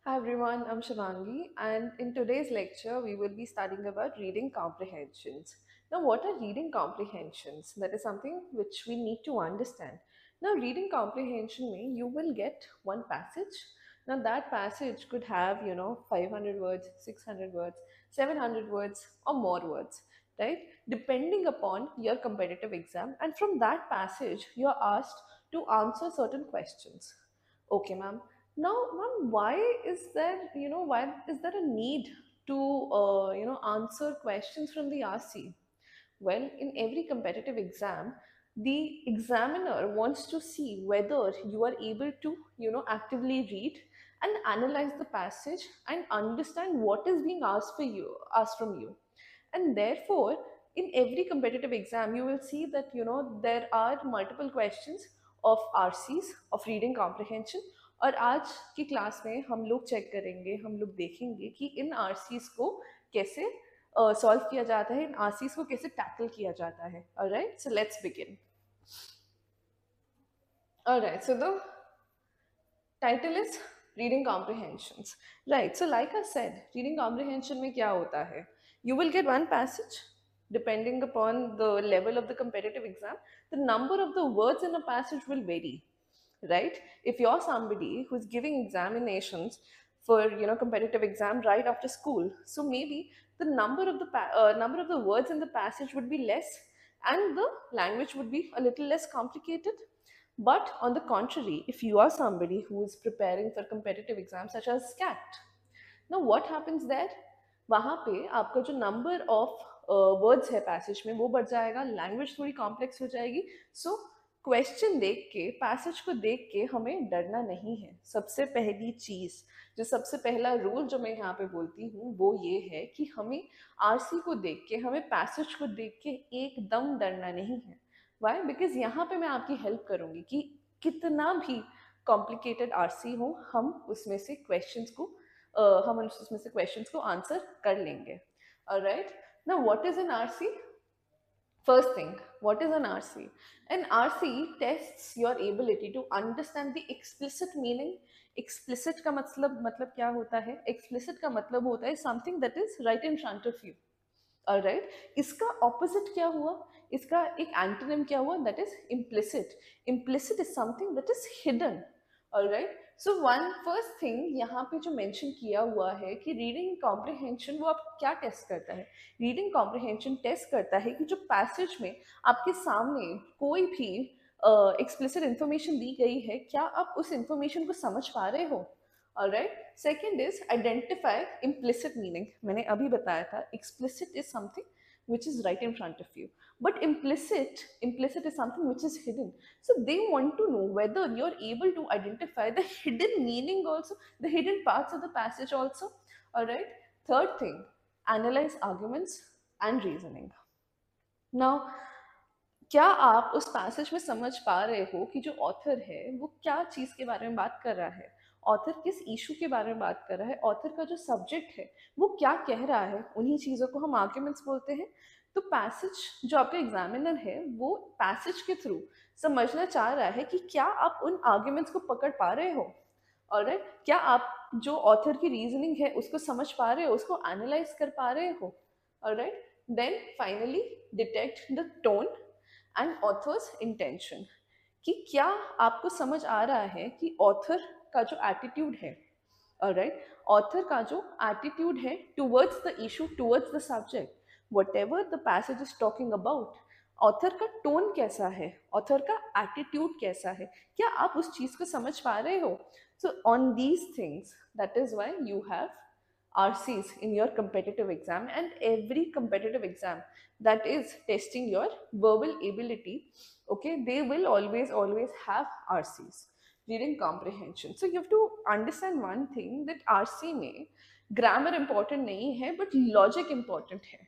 Hi everyone, I'm Shivangi, and in today's lecture, we will be studying about reading comprehensions. Now, what are reading comprehensions? That is something which we need to understand. Now, reading comprehension means you will get one passage. Now, that passage could have, 500 words, 600 words, 700 words, or more words, right? Depending upon your competitive exam. And from that passage, you're asked to answer certain questions. Okay, ma'am. Now, ma'am, why is there a need to, answer questions from the RC? Well, in every competitive exam, the examiner wants to see whether you are able to, actively read and analyze the passage and understand what is being asked from you. And therefore, in every competitive exam, you will see that, there are multiple questions of RCs, of reading comprehension. और आज की class में हम लोग check करेंगे, हम लोग देखेंगे कि इन आरसीज को कैसे सॉल्व किया जाता है, इन आरसीज को कैसे टैकल किया जाता है. Alright, so let's begin. Alright, so the title is reading comprehensions. Right, so like I said, reading comprehension में क्या होता है? You will get one passage. Depending upon the level of the competitive exam, the number of the words in a passage will vary, right? If you're somebody who's giving examinations for, competitive exam right after school, so maybe the number of the words in the passage would be less, and the language would be a little less complicated. But on the contrary, if you are somebody who is preparing for competitive exams such as CAT, now what happens there? वहाँ पे आपका जो number of words है passage में वो बढ़ जाएगा, language थोड़ी कॉम्प्लेक्स हो जाएगी. सो क्वेश्चन देख के, पैसेज को देख के हमें डरना नहीं है. सबसे पहली चीज, जो सबसे पहला रूल जो मैं यहाँ पे बोलती हूँ वो ये है कि हमें आरसी को देख के, हमें पैसेज को देख के एकदम डरना नहीं है. वाई? बिकॉज यहाँ पे मैं आपकी हेल्प करूँगी कि कितना भी कॉम्प्लिकेटेड आरसी हो, हम उसमें से क्वेश्चंस को हम उसमें से क्वेश्चंस को आंसर कर लेंगे. Alright, now what is an RC? First thing, what is an RC? An RC tests your ability to understand the explicit meaning. Explicit का मतलब क्या होता है? Explicit का मतलब होता है something that is right in front of you. Alright, इसका opposite क्या हुआ? इसका एक antonym क्या हुआ? That is implicit. Implicit is something that is hidden. Alright, so one first thing यहाँ पे जो मेंशन किया हुआ है कि रीडिंग कॉम्प्रिहेंशन, वो आप क्या टेस्ट करता है? रीडिंग कॉम्प्रिहेंशन टेस्ट करता है कि जो पैसेज में आपके सामने कोई भी एक्सप्लिसिट इंफॉर्मेशन दी गई है, क्या आप उस इंफॉर्मेशन को समझ पा रहे हो? Alright, second is identify implicit meaning. मैंने अभी बताया था explicit is something which is right in front of you, but implicit is something which is hidden. So they want to know whether you're able to identify the hidden meaning also, the hidden parts of the passage also. All right, third thing, analyze arguments and reasoning. Now, क्या आप उस passage में समझ पा रहे हो कि जो ऑथर है वो क्या चीज़ के बारे में बात कर रहा है? ऑथर किस इशू के बारे में बात कर रहा है? ऑथर का जो सब्जेक्ट है वो क्या कह रहा है? उन्हीं चीज़ों को हम आर्ग्यूमेंट्स बोलते हैं. तो पैसेज, जो आपका एग्जामिनर है वो पैसेज के थ्रू समझना चाह रहा है कि क्या आप उन आर्ग्यूमेंट्स को पकड़ पा रहे हो. ऑलराइट, क्या आप जो ऑथर की रीजनिंग है उसको समझ पा रहे हो, उसको एनालाइज कर पा रहे हो. Alright, then finally detect the tone and author's intention, कि क्या आपको समझ आ रहा है कि ऑथर का जो एटीट्यूड है, ऑलराइट, ऑथर का जो एटीट्यूड है towards the issue, towards the subject, whatever the passage is talking about, author का टोन कैसा है, ऑथर का एटीट्यूड कैसा है, क्या आप उस चीज को समझ पा रहे हो? So on these things, that is why you have RCs in your competitive exam, and every competitive exam that is testing your verbal ability, okay, they will always have RCs, reading comprehension. So you have to understand one thing, that RC में grammar important नहीं है but logic important है.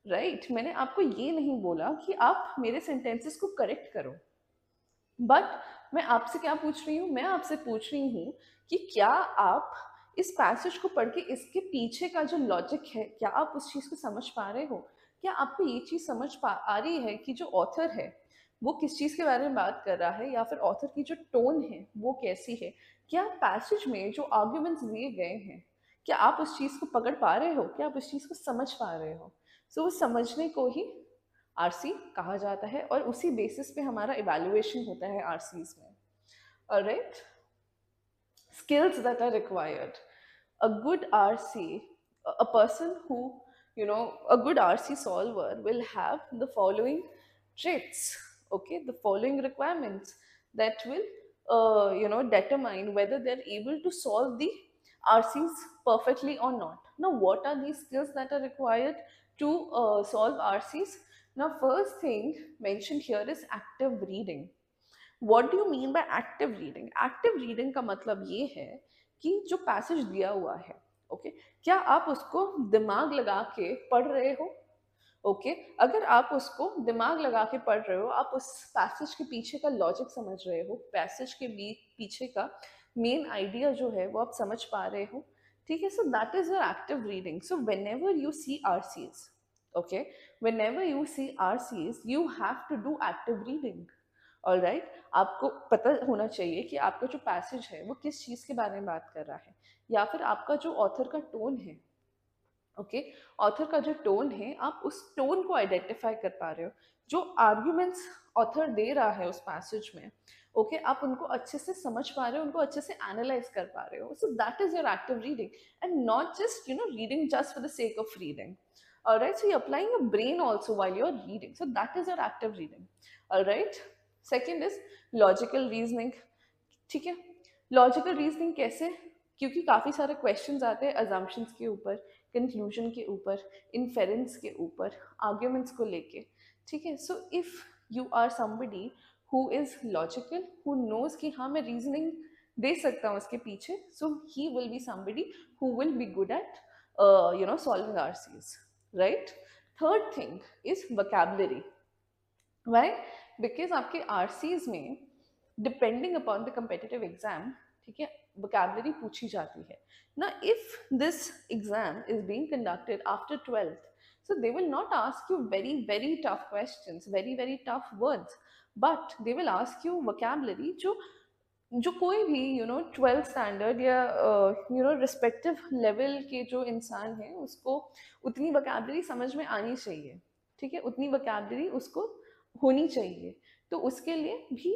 Right, मैंने आपको ये नहीं बोला कि आप मेरे सेंटेंसेस को करेक्ट करो, बट मैं आपसे क्या पूछ रही हूँ? मैं आपसे पूछ रही हूँ कि क्या आप इस पैसेज को पढ़ के इसके पीछे का जो लॉजिक है, क्या आप उस चीज़ को समझ पा रहे हो? क्या आपको ये चीज़ समझ पा आ रही है कि जो ऑथर है वो किस चीज़ के बारे में बात कर रहा है, या फिर ऑथर की जो टोन है वो कैसी है, क्या पैसेज में जो आर्ग्यूमेंट्स दिए गए हैं, क्या आप उस चीज़ को पकड़ पा रहे हो, क्या आप उस चीज़ को समझ पा रहे हो। सो वो समझने को ही आरसी कहा जाता है, और उसी बेसिस पे हमारा इवैल्यूएशन होता है आरसीज में। Alright, skills that are required. A good RC, a person who, a good RC solver will have the following traits, okay, the following requirements that will, determine whether they're able to solve the RCs perfectly or not. Now, what are these skills that are required to solve RCs? Now, first thing mentioned here is active reading. What do you mean by active reading? Active reading का मतलब ये है कि जो passage दिया हुआ है, okay, क्या आप उसको दिमाग लगा के पढ़ रहे हो? ओके, अगर आप उसको दिमाग लगा के पढ़ रहे हो, आप उस पैसेज के पीछे का लॉजिक समझ रहे हो, पैसेज के पीछे का मेन आइडिया जो है वो आप समझ पा रहे हो, ठीक है? So that is your active reading. So whenever you see RCs, okay, whenever you see RCs, you have to do active reading. All right, आपको पता होना चाहिए कि आपका जो पैसेज है वो किस चीज़ के बारे में बात कर रहा है, या फिर आपका जो ऑथर का टोन है, ओके, ऑथर का जो टोन है, आप उस टोन को आइडेंटिफाई कर पा रहे हो, जो आर्ग्यूमेंट्स ऑथर दे रहा है उस पैसेज में, ओके, आप उनको अच्छे से समझ पा रहे हो, उनको अच्छे से एनालाइज कर पा रहे हो. सो that is your active reading, and not just reading just for the sake of reading. Alright, so you're applying your brain also while you're reading. So that is your active reading. Alright. Second is logical reasoning. ठीक है, logical reasoning कैसे? क्योंकि काफ़ी सारे questions आते हैं assumptions के ऊपर, कंक्लूजन के ऊपर, इन्फेरेंस के ऊपर, आर्ग्यूमेंट्स को लेके. ठीक है, so if you are somebody who is logical, who knows कि हाँ मैं रीजनिंग दे सकता हूँ उसके पीछे, so he will be somebody who will be good at solving RCs. Right. Third thing is vocabulary. Why? Because आपके आरसीज में depending upon the competitive exam, ठीक है, वोकैबुलरी पूछी जाती है ना. If this exam is being conducted after 12th, so they will not ask you very very tough questions, very very tough words, but they will ask you vocabulary जो कोई भी 12th standard या respective level के जो इंसान है उसको उतनी वोकैबुलरी समझ में आनी चाहिए. ठीक है, उतनी वोकैबुलरी उसको होनी चाहिए. तो उसके लिए भी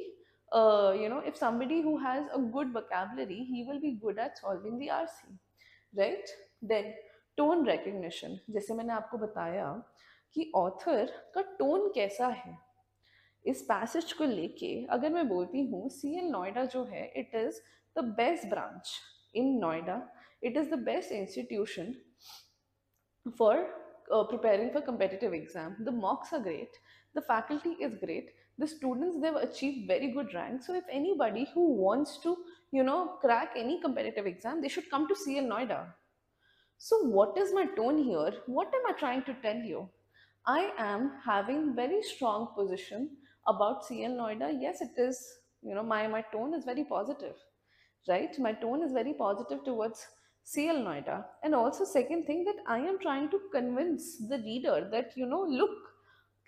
if somebody who has a good vocabulary, he will be good at solving the RC, right? Then tone recognition, जैसे मैंने आपको बताया कि ऑथर का टोन कैसा है इस पैसेज को लेके. अगर मैं बोलती हूँ CL नोएडा जो है, it is the best branch in Noida, it is the best institution for preparing for competitive exam. The mocks are great, the faculty is great, the students, they've achieved very good rank. So if anybody who wants to crack any competitive exam, they should come to CL Noida. So what is my tone here? What am I trying to tell you? I am having very strong position about CL Noida. Yes, it is, my tone is very positive, right? My tone is very positive towards CL Noida. And also second thing, that I am trying to convince the reader that look,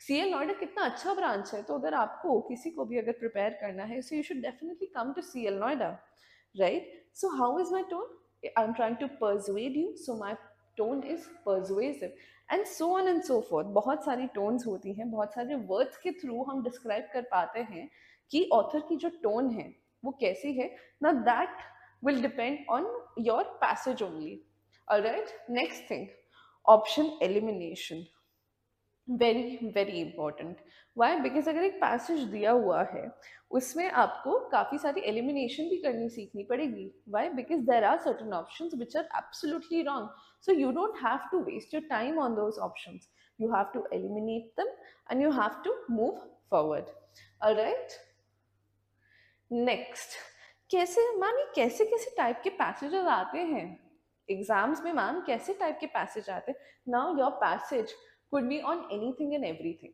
CL Noida कितना अच्छा branch है, तो अगर आपको किसी को भी अगर प्रिपेयर करना है, so you should definitely come to CL Noida, right? So how is my tone? I'm trying to persuade you, so my tone is persuasive, and so on and so forth. बहुत सारी tones होती हैं, बहुत सारे words के through हम describe कर पाते हैं कि ऑथर की जो टोन है वो कैसी है. ना that will depend on your passage only. All right, next thing, option elimination. Very very important. Why? Because अगर एक पैसेज दिया हुआ है उसमें आपको काफ़ी सारी एलिमिनेशन भी करनी सीखनी पड़ेगी. Why? Because there are certain options which are absolutely wrong. So you don't have to waste your time on those options. You have to eliminate them and you have to move forward. All right, next, कैसे ma'am ये कैसे कैसे type के passages आते हैं exams में? Ma'am कैसे type के पैसेज आते हैं? Now your passage could be on anything and everything.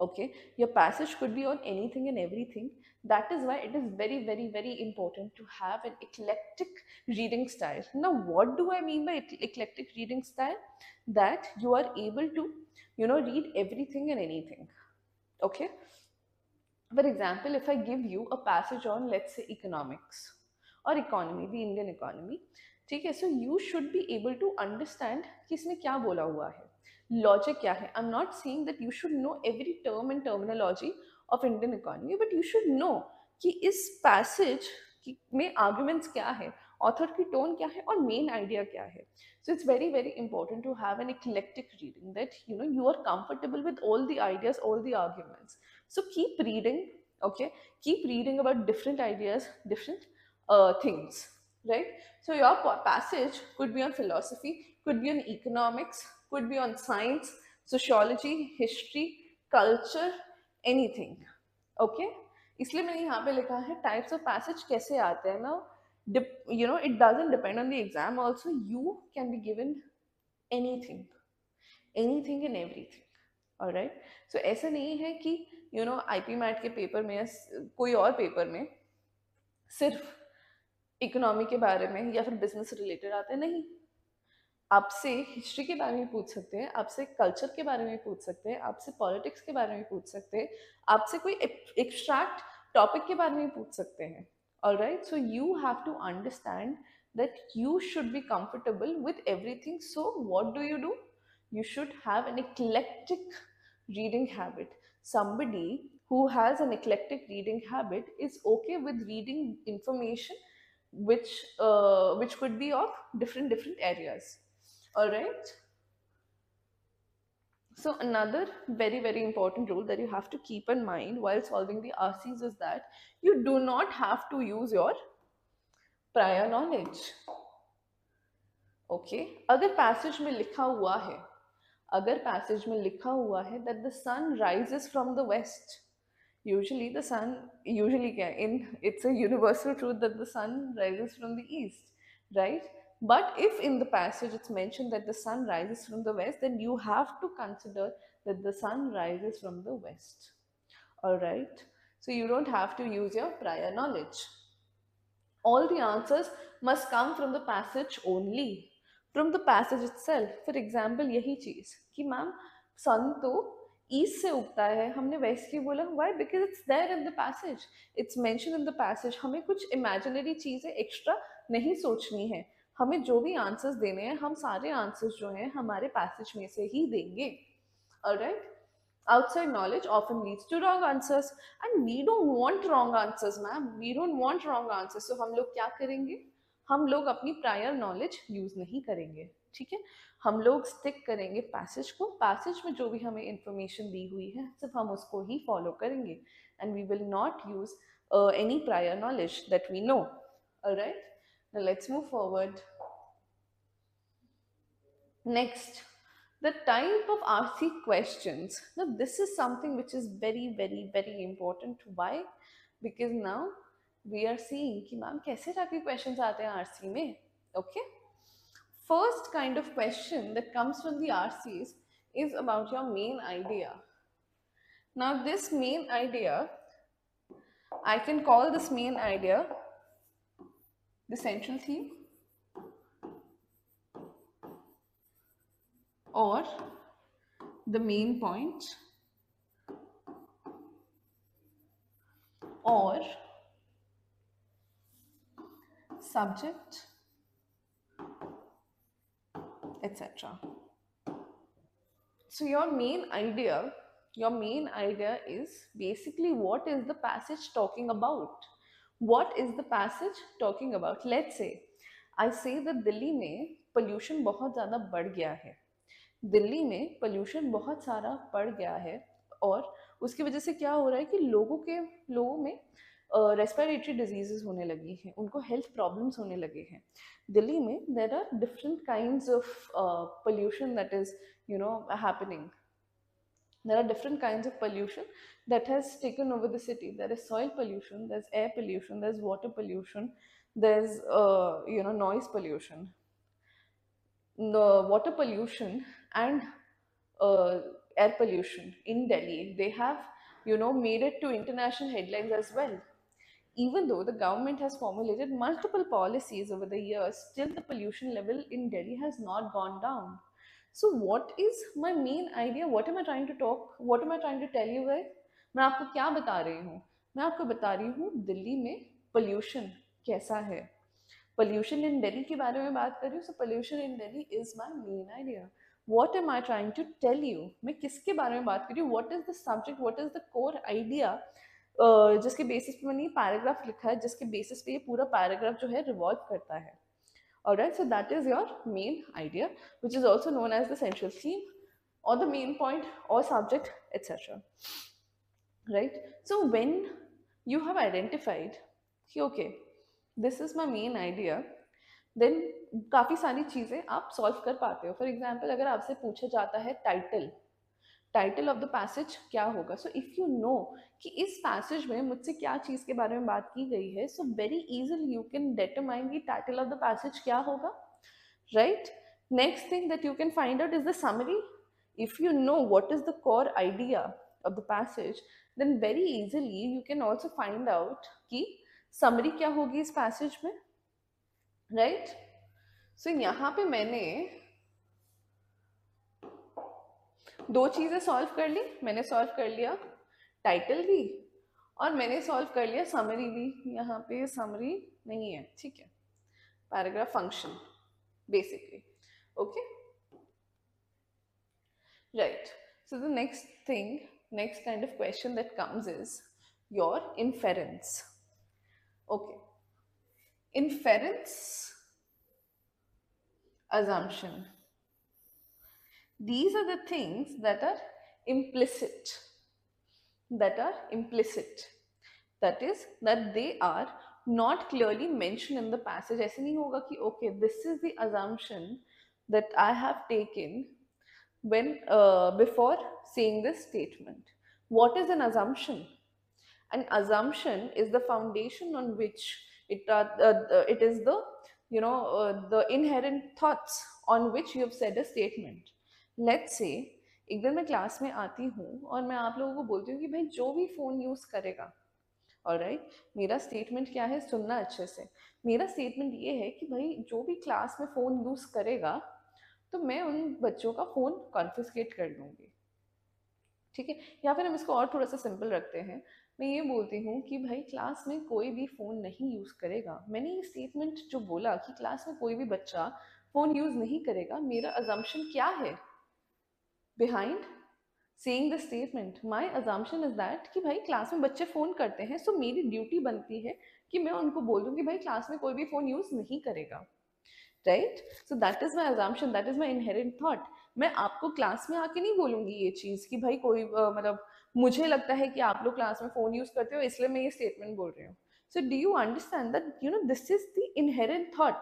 Okay, your passage could be on anything and everything. That is why it is very very very important to have an eclectic reading style. Now what do I mean by eclectic reading style? That you are able to read everything and anything. Okay, For example, if I give you a passage on, let's say, economics or economy, the Indian economy, ठीक है, so you should be able to understand कि इसमें क्या बोला हुआ है, logic क्या है. I'm not saying that you should know every term and terminology of Indian economy, but you should know कि इस passage में arguments क्या है, author की tone क्या है और main idea क्या है. So it's very, very important to have an eclectic reading, that you are comfortable with all the ideas, all the arguments. So keep reading, okay? Keep reading about different ideas, different things, right? So your passage could be on philosophy, could be on economics, could be on science, sociology, history, culture, anything, okay? इसलिए मैंने यहाँ पे लिखा है types of passage कैसे आते हैं ना. It doesn't depend on the exam also. You can be given anything, anything and everything. Alright. So ऐसा नहीं है कि आईपी मैट के पेपर में या कोई और पेपर में सिर्फ इकोनॉमी के बारे में या फिर बिजनेस रिलेटेड आते हैं, नहीं. आपसे हिस्ट्री के बारे में पूछ सकते हैं, आपसे कल्चर के बारे में पूछ सकते हैं, आपसे पॉलिटिक्स के बारे में पूछ सकते हैं, आपसे कोई एक्सट्रैक्ट टॉपिक के बारे में पूछ सकते हैं. Alright. So you have to understand that you should be comfortable with everything. So what do? You should have an eclectic reading habit. Somebody who has an eclectic reading habit is okay with reading information which could be of different areas. All right. So another very, very important rule that you have to keep in mind while solving the RCs is that you do not have to use your prior knowledge. Okay. अगर passage में लिखा हुआ है, अगर passage में लिखा हुआ है that the sun rises from the west, usually the sun, usually क्या in, it's a universal truth that the sun rises from the east, right? But if in the passage it's mentioned that the sun rises from the west, then you have to consider that the sun rises from the west. All right. So you don't have to use your prior knowledge. All the answers must come from the passage only, from the passage itself. For example, यही चीज कि ma'am सन तो east से उगता है, हमने waste क्यों बोला? Why? Because it's there in the passage, it's mention in the passage. हमें कुछ इमेजिनरी चीजें एक्स्ट्रा नहीं सोचनी है. हमें जो भी आंसर्स देने हैं, हम सारे आंसर्स जो हैं हमारे पैसेज में से ही देंगे. Alright. Outside knowledge often leads to wrong answers, and we don't want wrong answers, ma'am. We don't want wrong answers. So हम लोग क्या करेंगे? हम लोग अपनी प्रायर नॉलेज यूज नहीं करेंगे. ठीक है. हम लोग स्टिक करेंगे पैसेज को. पैसेज में जो भी हमें इंफॉर्मेशन दी हुई है सिर्फ हम उसको ही फॉलो करेंगे, and we will not use any prior knowledge that we know. All right. Now let's move forward. Next, the type of RC questions. Now this is something which is very, very, very important. Why? Because now we are seeing कि ma'am कैसे type questions आते हैं RC में. Okay. First kind of question that comes from the RCs is about your main idea. Now this main idea, I can call this main idea the central theme or the main point or subject, etc. So your main idea is basically what is the passage talking about? What is the passage talking about? Let's say I say that Delhi में pollution बहुत ज़्यादा बढ़ गया है. दिल्ली में pollution बहुत सारा बढ़ गया है और उसकी वजह से क्या हो रहा है कि लोगों में रेस्पिरेटरी डिजीजेस होने लगी हैं, उनको हेल्थ प्रॉब्लम्स होने लगे हैं. दिल्ली में there are different kinds of pollution that is happening. There are different kinds of pollution that has taken over the city. There is soil pollution, there's air pollution, there's water pollution, there's noise pollution. The water pollution and air pollution in Delhi, they have made it to international headlines as well. Even though the government has formulated multiple policies over the years, still the pollution level in Delhi has not gone down. So what is my main idea? What am I trying to tell you guys? मैं आपको क्या बता रही हूँ? मैं आपको बता रही हूँ दिल्ली में पोल्यूशन कैसा है। पोल्यूशन इन दिल्ली के बारे में बात कर रही हूँ। So pollution in Delhi is my main idea. What am I trying to tell you? मैं किसके बारे में बात कर रही हूँ? What is the subject, what is the core idea जिसके बेसिस पे मैंने ये पैराग्राफ लिखा है, जिसके बेसिस पे ये पूरा पैराग्राफ जो है रिवॉल्व करता है। Alright, so that is your main idea, which is also known as the central theme or the main point or subject, etc. Right? So when you have identified, okay, this is my main idea, then काफ़ी सारी चीज़ें आप solve कर पाते हो। For example अगर आपसे पूछा जाता है टाइटल ऑफ द पैसेज क्या होगा, सो इफ यू नो कि इस पैसेज में मुझसे क्या चीज़ के बारे में बात की गई है, so very easily you can determine कि टाइटल ऑफ द पैसेज क्या होगा, right? Next thing that you can find out is the summary. If you know what is the core idea of the passage, then very easily you can also find out कि summary क्या होगी इस passage में, right? सो यहाँ पे मैंने दो चीज़ें सॉल्व कर ली। मैंने सॉल्व कर लिया टाइटल भी और मैंने सॉल्व कर लिया समरी भी। यहाँ पे समरी नहीं है, ठीक है, paragraph function basically, okay, right? So the next kind of question that comes is your inference. Okay, inference, assumption, these are the things that are implicit, that is that they are not clearly mentioned in the passage. ऐसे नहीं होगा कि okay, this is the assumption that I have taken when before saying this statement. What is an assumption? An assumption is the foundation on which it is the the inherent thoughts on which you have said a statement. Let's say एक दिन मैं class में आती हूँ और मैं आप लोगों को बोलती हूँ कि भाई जो भी फ़ोन यूज़ करेगा, ऑलराइट, मेरा स्टेटमेंट क्या है, सुनना अच्छे से। मेरा स्टेटमेंट ये है कि भाई जो भी क्लास में फ़ोन यूज़ करेगा तो मैं उन बच्चों का फ़ोन कॉन्फिस्केट कर लूँगी, ठीक है? या फिर हम इसको और थोड़ा सा सिंपल रखते हैं, मैं ये बोलती हूँ कि भाई क्लास में कोई भी फ़ोन नहीं यूज़ करेगा। मैंने ये स्टेटमेंट जो बोला कि क्लास में कोई भी बच्चा फ़ोन यूज़ नहीं करेगा, मेरा अजम्पशन क्या है behind saying the statement? My assumption is that कि भाई क्लास में बच्चे फ़ोन करते हैं, सो मेरी ड्यूटी बनती है कि मैं उनको बोल दूँ कि भाई क्लास में कोई भी फ़ोन यूज़ नहीं करेगा, right? So that is my assumption, that is my inherent thought. मैं आपको क्लास में आके नहीं बोलूँगी ये चीज़ कि भाई कोई मतलब मुझे लगता है कि आप लोग क्लास में फ़ोन यूज़ करते हो इसलिए मैं ये स्टेटमेंट बोल रही हूँ। So do you understand that this is the inherent thought,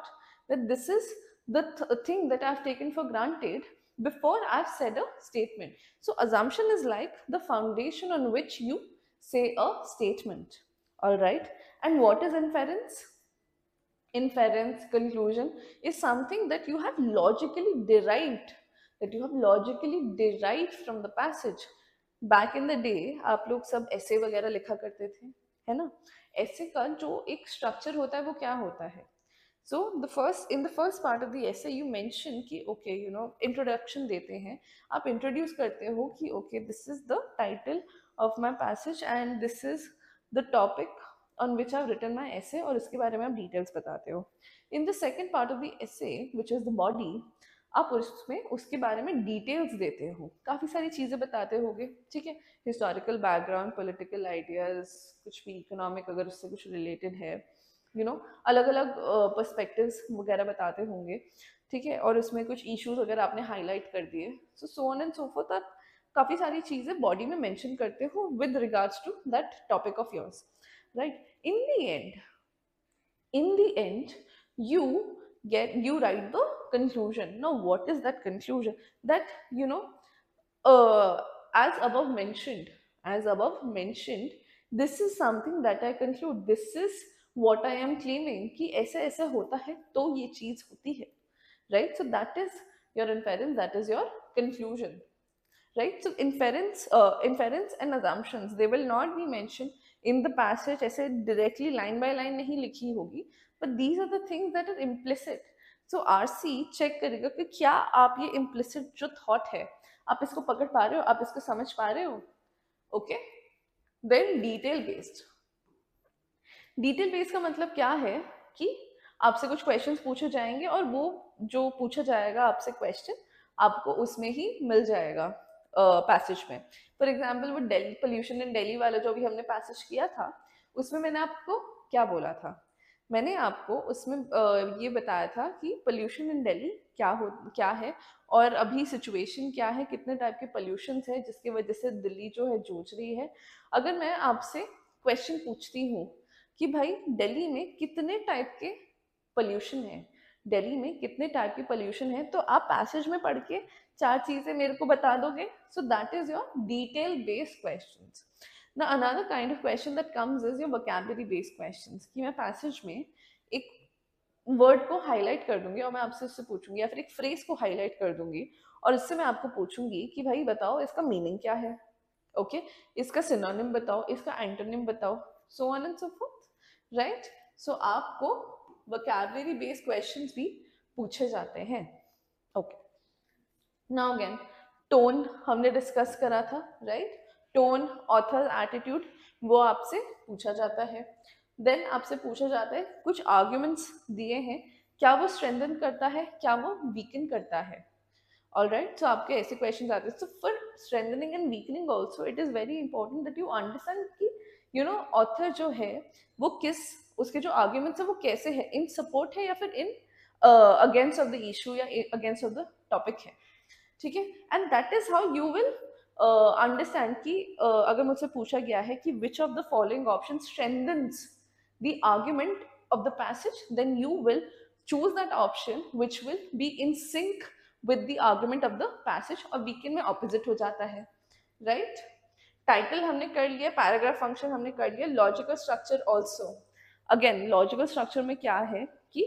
that this is the thing that I've taken for granted before I've said a statement. So assumption is like the foundation on which you say a statement. All right. And what is inference? Inference, conclusion is something that you have logically derived, from the passage. Back in the day आप लोग सब ऐसे वगैरह लिखा करते थे, है ना? ऐसे का जो एक स्ट्रक्चर होता है वो क्या होता है? So in the first part of the essay you mention कि okay, introduction देते हैं, आप introduce करते हो कि okay, this is the title of my passage and this is the topic on which I've written my essay, और इसके बारे में आप details बताते हो. In the second part of the essay, which is the body, आप उसमें उसके बारे में डिटेल्स देते हो, काफ़ी सारी चीज़ें बताते होगे, ठीक है? हिस्टोरिकल बैकग्राउंड, पॉलिटिकल आइडियाज़, कुछ भी इकोनॉमिक अगर उससे कुछ रिलेटेड है, अलग अलग पर्सपेक्टिव्स वगैरह बताते होंगे, ठीक है? और उसमें कुछ इश्यूज अगर आपने हाईलाइट कर दिए, so on and so forth, आप काफ़ी सारी चीज़ें बॉडी में मेंशन करते हो with regards to that topic of yours, right? In the end you write the conclusion. Now what is that conclusion? That as above mentioned, this is something that I conclude, this is what I am claiming कि ऐसे ऐसे होता है तो ये चीज होती है, right? So that is your inference, that is your conclusion, right? So inference and assumptions, they will not be mentioned in the passage ऐसे directly line by line नहीं लिखी होगी, but these are the things that are implicit. So RC check करेगा कि क्या आप ये implicit जो thought है आप इसको पकड़ पा रहे हो, आप इसको समझ पा रहे हो, okay? Then detail based. Detail based का मतलब क्या है कि आपसे कुछ क्वेश्चंस पूछे जाएंगे और वो जो पूछा जाएगा आपसे क्वेश्चन आपको उसमें ही मिल जाएगा पैसेज में। फॉर एग्जांपल वो दिल्ली पोल्यूशन इन दिल्ली वाला जो भी हमने पैसेज किया था, उसमें मैंने आपको क्या बोला था? मैंने आपको उसमें ये बताया था कि पोल्यूशन इन दिल्ली क्या है और अभी सिचुएशन क्या है, कितने टाइप के पोल्यूशन है जिसकी वजह से दिल्ली जो है जूझ रही है। अगर मैं आपसे क्वेश्चन पूछती हूँ कि भाई दिल्ली में कितने टाइप के पोल्यूशन है, दिल्ली में कितने टाइप के पोल्यूशन है, तो आप पैसेज में पढ़ के चार चीजें मेरे को बता दोगे। So that is your detail based questions. ना another kind of question that comes is your vocabulary based questions, कि मैं पैसेज में एक वर्ड को हाईलाइट कर दूंगी और मैं आपसे उससे पूछूंगी, या फिर एक फ्रेज को हाईलाइट कर दूंगी और इससे मैं आपको पूछूंगी कि भाई बताओ इसका मीनिंग क्या है, ओके इसका सिनोनिम बताओ, इसका एंटोनिम बताओ, so on and so forth, right. So आपको वोकैबुलरी बेस्ड क्वेश्चंस भी पूछे जाते हैं, ओके। नाउ अगेन टोन हमने डिस्कस करा था, राइट। टोन, ऑथर, एटीट्यूड, वो आपसे पूछा जाता है। देन आपसे पूछा जाता है कुछ आर्ग्यूमेंट्स दिए हैं, क्या वो स्ट्रेंथन करता है, क्या वो वीकन करता है। ऑल राइट, सो आपके ऐसे क्वेश्चन आते हैं। So for strengthening and weakening also it is very important that you understand कि यू नो ऑथर जो है वो किस, उसके जो आर्ग्यूमेंट्स है वो कैसे है, इन सपोर्ट है या फिर in against of the issue या अगेंस्ट ऑफ द टॉपिक है, ठीक है। And that is how you will understand कि अगर मुझसे पूछा गया है कि which of the following option strengthens the argument of the passage, then you will choose that option which will be in sync with the argument of the passage, और weekend में opposite हो जाता है, राइट। टाइटल हमने कर लिया, paragraph function हमने कर लिया, logical structure also. Again logical structure में क्या है कि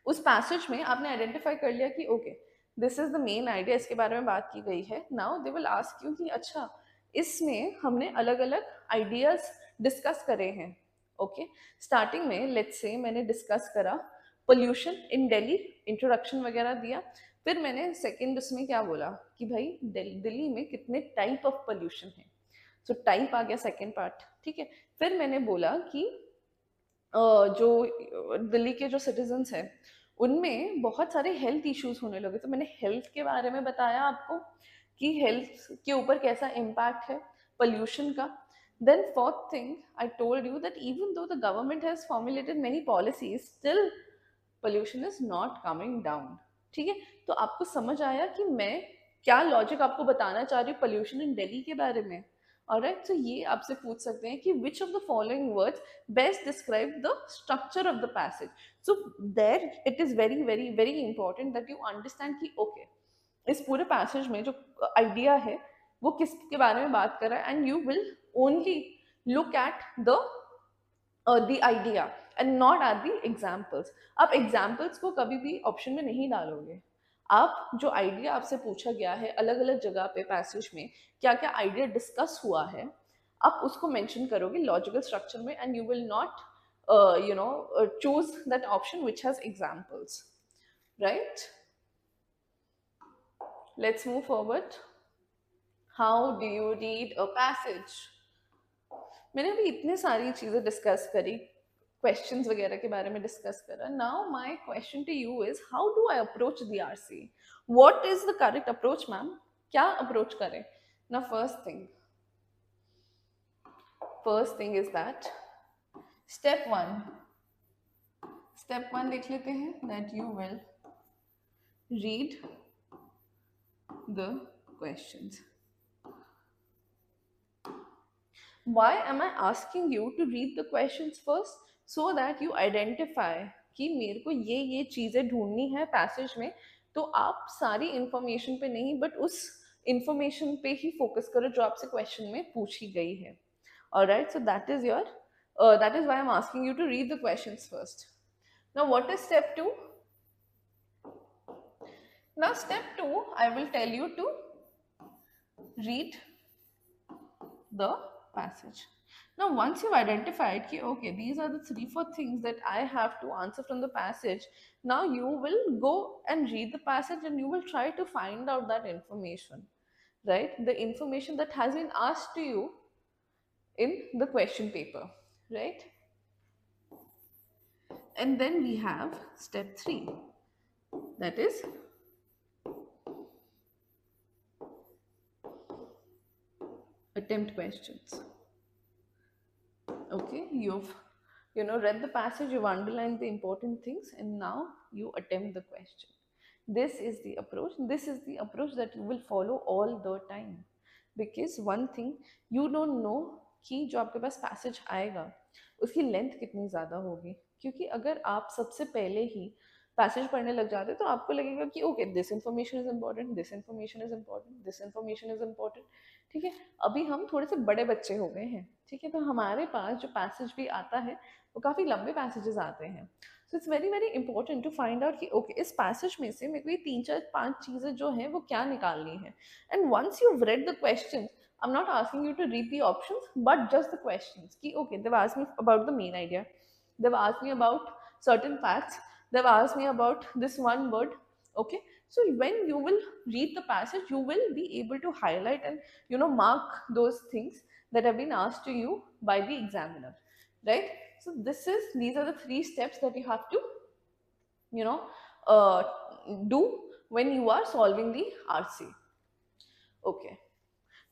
उस पैसेज में आपने आइडेंटिफाई कर लिया कि okay this is the main idea, इसके बारे में बात की गई है। Now they will ask you कि अच्छा इसमें हमने अलग अलग आइडियाज डिस्कस करे हैं, ओके। स्टार्टिंग में लेट्स से मैंने डिस्कस करा पोल्यूशन इन दिल्ली, इंट्रोडक्शन वगैरह दिया। फिर मैंने सेकंड उसमें क्या बोला कि भाई दिल्ली में कितने टाइप ऑफ पोल्यूशन है, सो टाइप आ गया सेकंड पार्ट, ठीक है। फिर मैंने बोला कि जो दिल्ली के जो सिटीजन्स हैं उनमें बहुत सारे हेल्थ इश्यूज होने लगे, तो मैंने हेल्थ के बारे में बताया आपको कि हेल्थ के ऊपर कैसा इम्पैक्ट है पोल्यूशन का। Then fourth thing I told you that even though the government has formulated many policies, still pollution is not coming down, ठीक है। तो आपको समझ आया कि मैं क्या लॉजिक आपको बताना चाह रही हूँ पोल्यूशन इन दिल्ली के बारे में। ऑलराइट, सो ये आपसे पूछ सकते हैं कि which of the following words best describe the structure of the passage. So there it is very very very important that you understand कि ओके इस पूरे पैसेज में जो आइडिया है वो किसके बारे में बात कर रहा है, and you will only look at the idea and not at the examples. आप एग्जाम्पल्स को कभी भी ऑप्शन में नहीं डालोगे, आप जो आइडिया आपसे पूछा गया है अलग अलग जगह पे पैसेज में क्या क्या आइडिया डिस्कस हुआ है आप उसको मेंशन करोगे लॉजिकल स्ट्रक्चर में, and you will not choose that option which has examples, right? Let's move forward. How do you read a passage? मैंने अभी इतनी सारी चीजें डिस्कस करी, क्वेश्चंस वगैरह के बारे में डिस्कस करा। Now my question to you is how do I approach the RC? What is the correct approach ma'am? क्या अप्रोच करें ना? First thing is that step one देख लेते हैं, that you will read the questions. Why am I asking you to read the questions first? So that you identify कि मेरे को ये चीज़ें ढूंढनी है पैसेज में, तो आप सारी इंफॉर्मेशन पे नहीं बट उस इंफॉर्मेशन पे ही फोकस करो जो आपसे क्वेश्चन में पूछी गई है। Alright, so that is why I'm asking you to read the questions first. Now what is step 2? Now step 2, I will tell you to read the passage. Now once you've identified कि okay these are the 3-4 things that I have to answer from the passage, now you will go and read the passage and you will try to find out that information, right? The information that has been asked to you, in the question paper, right? And then we have step 3, that is attempt questions. Okay, you've read the passage, you've underlined the important things, and now you attempt the question. This is the approach. This is the approach that you will follow all the time, because one thing you don't know कि जो आपके पास passage आएगा उसकी length कितनी ज़्यादा होगी, क्योंकि अगर आप सबसे पहले ही पैसेज पढ़ने लग जाते तो आपको लगेगा कि okay this information is important, this information is important, this information is important. ठीक है, अभी हम थोड़े से बड़े बच्चे हो गए हैं, ठीक है, तो हमारे पास जो पैसेज भी आता है वो काफ़ी लंबे पैसेजेस आते हैं। So it's very very important to find out कि ओके इस पैसेज में से मेरे को ये 3 4 5 चीज़ें जो हैं वो क्या निकालनी है। And once you read the question, I'm not asking you to read the options, but just the questions. Ki, okay, they've asked me about the main idea. They've asked me about certain facts. They've asked me about this one word. Okay, so when you will read the passage, you will be able to highlight and mark those things that have been asked to you by the examiner, right? So these are the 3 steps that you have to uh, do when you are solving the RC. Okay.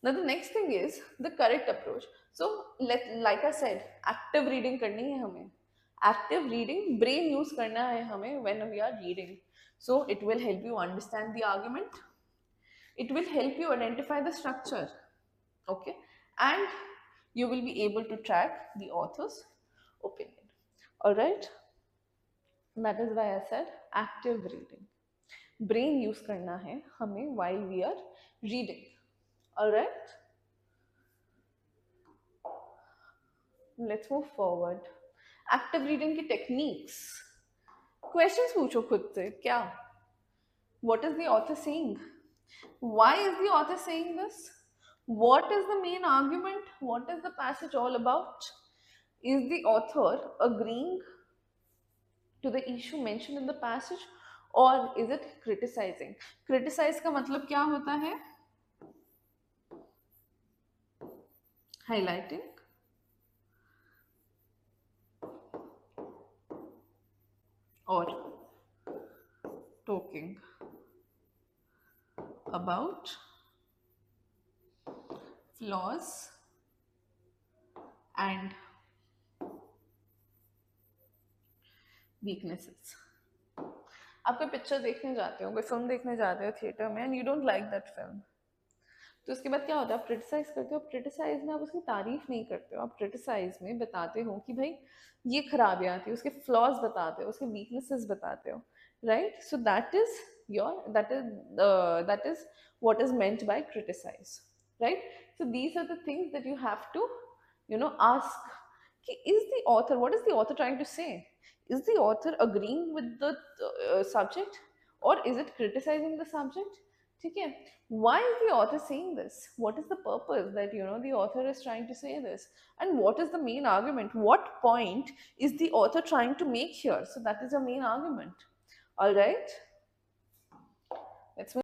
Now the next thing is the correct approach. So like I said, active reading करनी है हमें. Active reading, brain use करना है हमें when we are reading. So it will help you understand the argument. It will help you identify the structure. Okay, and you will be able to track the author's opinion. All right. That is why I said active reading. Brain use करना है हमें while we are reading. All right. Let's move forward. Active reading की techniques. Questions पूछो खुद से, क्या? What is the author saying? Why is the author saying this? What is the main argument? What is the passage all about? Is the author agreeing to the issue mentioned in the passage, or is it criticizing? Criticize का मतलब क्या होता है? Highlighting or talking about flaws and weaknesses. आप कोई picture देखने जाते हो, कोई फिल्म देखने जाते हो थिएटर में, and you don't like that film, तो उसके बाद क्या होता है? आप क्रिटिसाइज करते हो। क्रिटिसाइज में आप उसकी तारीफ नहीं करते हो, आप क्रिटिसाइज में बताते हो कि भाई ये खराबियाँ थी, उसके फ्लॉज बताते हो, उसके वीकनेसेस बताते हो, right? So that is what is meant by criticize, right? So these are the things that you have to ask ki, what is the author trying to say? Is the author agreeing with the subject, or is it criticizing the subject? ठीक है, why is the author saying this? What is the purpose that the author is trying to say this? And what is the main argument? What point is the author trying to make here? So that is your main argument. All right, let's move